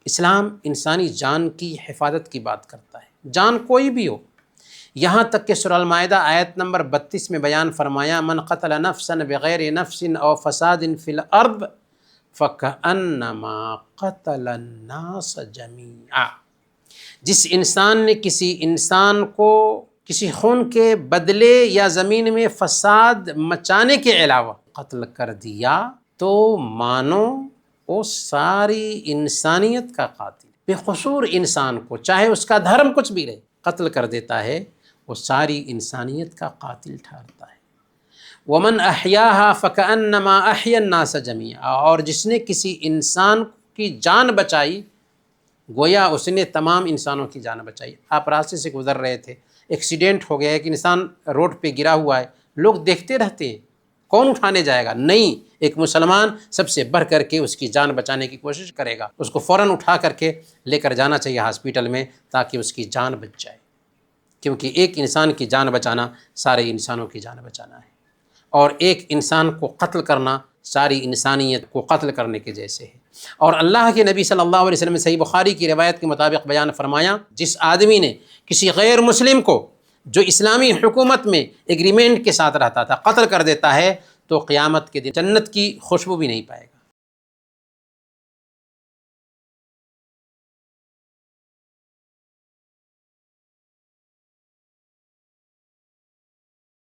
اسلام انسانی جان کی حفاظت کی بات کرتا ہے، جان کوئی بھی ہو، یہاں تک کہ سورہ المائدہ آیت نمبر 32 میں بیان فرمایا من قتل نفسا بغیر نفس او فساد فی الارض فکأنما قتل الناس جمیعا، جس انسان نے کسی انسان کو کسی خون کے بدلے یا زمین میں فساد مچانے کے علاوہ قتل کر دیا تو مانو وہ ساری انسانیت کا قاتل، بے قصور انسان کو چاہے اس کا دھرم کچھ بھی رہے قتل کر دیتا ہے، وہ ساری انسانیت کا قاتل ٹھہرتا ہے۔ ومن احیاہا فکأنما احیا الناس جمیعا، اور جس نے کسی انسان کی جان بچائی گویا اس نے تمام انسانوں کی جان بچائی۔ آپ راستے سے گزر رہے تھے، ایکسیڈنٹ ہو گیا، ایک انسان روڈ پہ گرا ہوا ہے، لوگ دیکھتے رہتے ہیں کون اٹھانے جائے گا؟ نہیں، ایک مسلمان سب سے بڑھ کر کے اس کی جان بچانے کی کوشش کرے گا، اس کو فوراً اٹھا کر کے لے کر جانا چاہیے ہاسپٹل میں تاکہ اس کی جان بچ جائے، کیونکہ ایک انسان کی جان بچانا سارے انسانوں کی جان بچانا ہے، اور ایک انسان کو قتل کرنا ساری انسانیت کو قتل کرنے کے جیسے ہے۔ اور اللہ کے نبی صلی اللہ علیہ وسلم نے صحیح بخاری کی روایت کے مطابق بیان فرمایا، جس آدمی نے کسی غیر مسلم کو جو اسلامی حکومت میں ایگریمنٹ کے ساتھ رہتا تھا قتل کر دیتا ہے تو قیامت کے دن جنت کی خوشبو بھی نہیں پائے گا۔